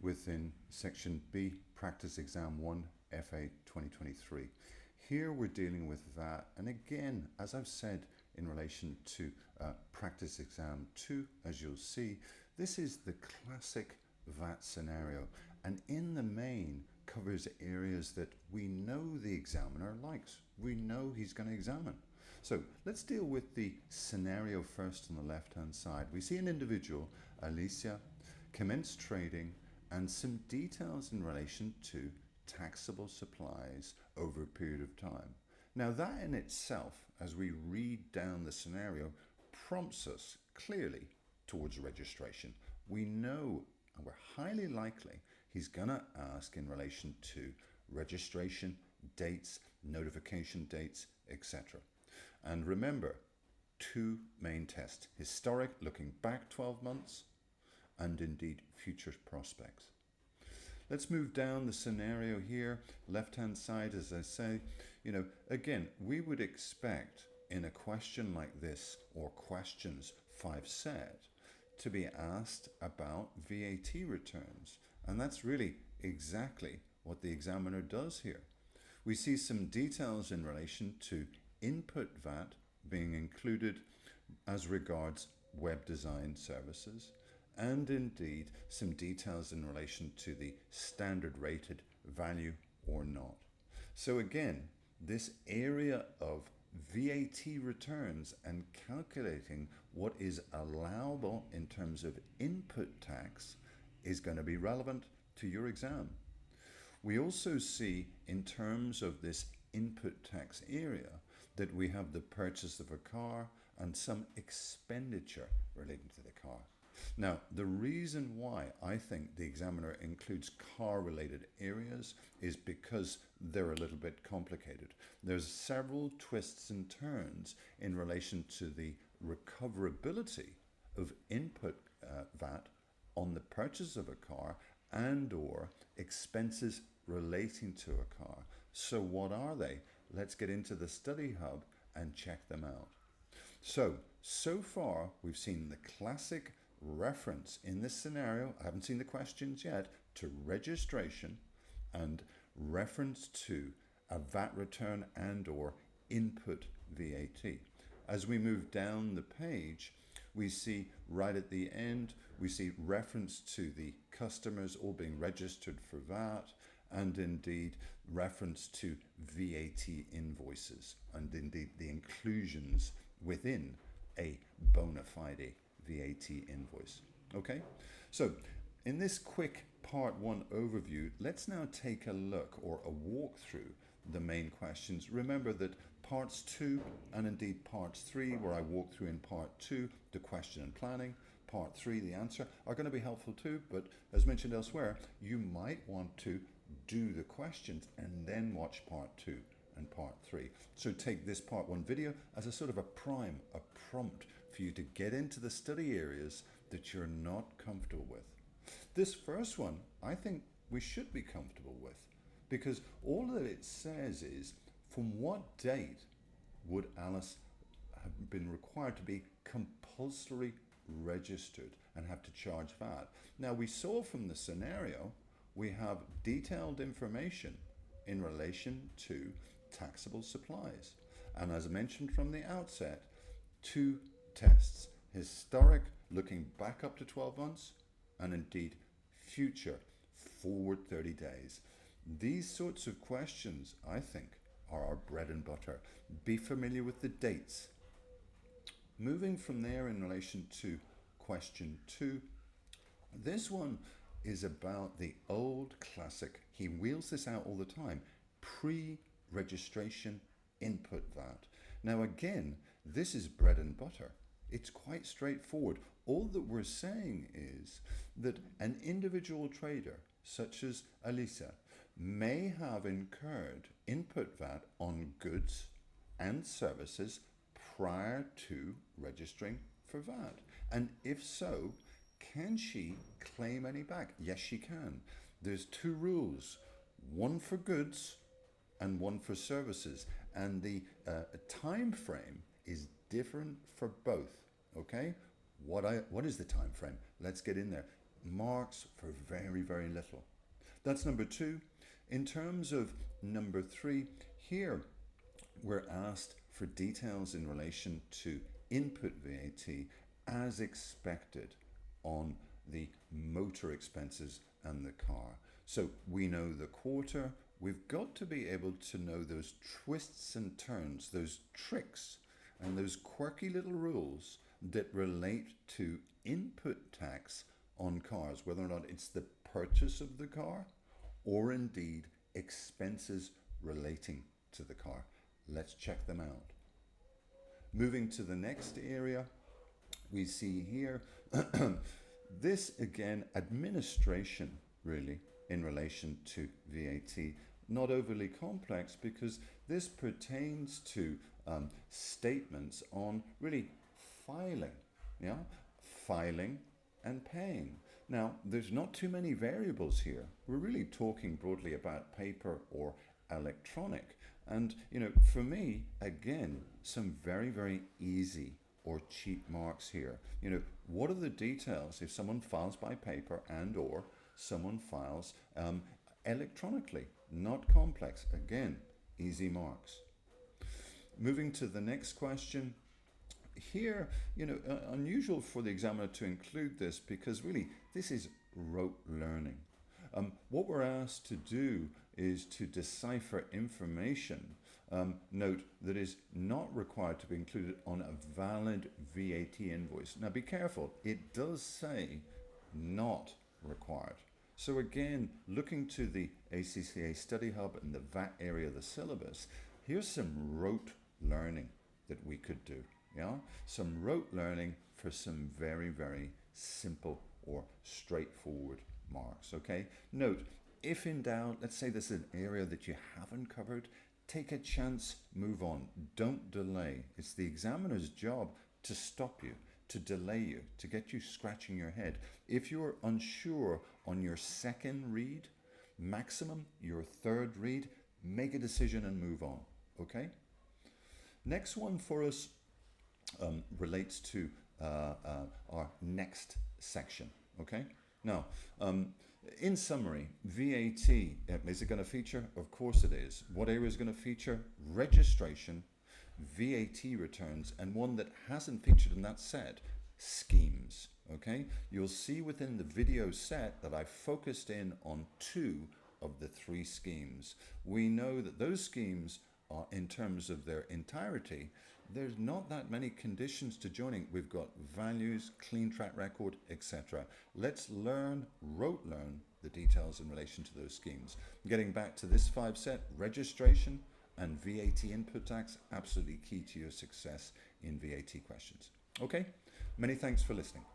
within Section B, Practice Exam 1, FA 2023. Here we're dealing with VAT, and again, as I've said in relation to Practice Exam 2, as you'll see, this is the classic VAT scenario, and in the main covers areas that we know the examiner likes. We know he's going to examine. So let's deal with the scenario first on the left-hand side. We see an individual, Alysia, commence trading and some details in relation to taxable supplies over a period of time. Now that in itself, as we read down the scenario, prompts us clearly towards registration. We know, and we're highly likely, he's going to ask in relation to registration, dates, notification dates, etc. And remember, two main tests: historic, looking back 12 months, and indeed future prospects. Let's move down the scenario here, left-hand side, as I say. Again, we would expect in a question like this, or questions 5 set, to be asked about VAT returns. And that's really exactly what the examiner does here. We see some details in relation to input VAT being included as regards web design services, and indeed some details in relation to the standard rated value or not. So again, this area of VAT returns and calculating what is allowable in terms of input tax is going to be relevant to your exam. We also see, in terms of this input tax area, that we have the purchase of a car and some expenditure relating to the car. Now, the reason why I think the examiner includes car-related areas is because they're a little bit complicated. There's several twists and turns in relation to the recoverability of input VAT on the purchase of a car and or expenses relating to a car. So what are they? Let's get into the study hub and check them out. So far we've seen the classic reference in this scenario, I haven't seen the questions yet, to registration and reference to a VAT return and or input VAT. As we move down the page, we see right at the end, we see reference to the customers all being registered for VAT, and indeed reference to VAT invoices, and indeed the inclusions within a bona fide VAT invoice. Okay, so in this quick part 1 overview, let's now take a look, or a walk through, the main questions. Remember that parts 2 and indeed parts 3, where I walk through in part 2 the question and planning, part 3 the answer, are going to be helpful too, but as mentioned elsewhere, you might want to do the questions and then watch part 2 and part 3. So take this part 1 video as a sort of a prompt for you to get into the study areas that you're not comfortable with. This first one, I think we should be comfortable with, because all that it says is, from what date would Alice have been required to be compulsory registered and have to charge VAT? Now, we saw from the scenario, we have detailed information in relation to taxable supplies. And as I mentioned from the outset, 2 tests: historic, looking back up to 12 months, and indeed future, forward 30 days. These sorts of questions, I think, are our bread and butter. Be familiar with the dates. Moving from there in relation to question 2, this one is about the old classic, he wheels this out all the time, pre-registration input VAT. Now again, this is bread and butter. It's quite straightforward. All that we're saying is that an individual trader, such as Alysia, may have incurred input VAT on goods and services prior to registering for VAT. And if so, can she claim any back? Yes, she can. There's 2 rules, one for goods and one for services, and the time frame is different for both. Okay, what is the time frame? Let's get in there. marks for very, very little. That's number two. In terms of number three, here we're asked for details in relation to input VAT as expected on the motor expenses and the car. So we know the quarter. We've got to be able to know those twists and turns, those tricks, and those quirky little rules that relate to input tax on cars, whether or not it's the purchase of the car or indeed expenses relating to the car. Let's check them out. Moving to the next area, we see here this again, administration really in relation to VAT. Not overly complex because this pertains to statements on really filing, yeah, filing and paying. Now, there's not too many variables here. We're really talking broadly about paper or electronic. And, you know, for me, again, some very, very easy or cheap marks here. You know, what are the details if someone files by paper and or someone files electronically? Not complex. Again, easy marks. Moving to the next question. Here, you know, unusual for the examiner to include this because really this is rote learning. What we're asked to do is to decipher information, note that is not required to be included on a valid VAT invoice. Now be careful, it does say not required. So again, looking to the ACCA Study Hub and the VAT area of the syllabus, here's some rote learning that we could do. Yeah, some rote learning for some very, very simple or straightforward marks. Okay, note, if in doubt, let's say this is an area that you haven't covered, take a chance, move on, don't delay. It's the examiner's job to stop you, to delay you, to get you scratching your head. If you're unsure on your second read, maximum your third read, make a decision and move on. Okay, next one for us relates to our next section. Okay, now in summary, VAT, is it going to feature? Of course it is. What area is going to feature? Registration, VAT returns, and one that hasn't featured in that set, schemes. Okay, you'll see within the video set that I focused in on 2 of the 3 schemes. We know that those schemes are, in terms of their entirety, there's not that many conditions to joining. We've got values, clean track record, etc. Let's learn, rote learn, the details in relation to those schemes. Getting back to this 5 set, registration and VAT input tax, absolutely key to your success in VAT questions. Okay, many thanks for listening.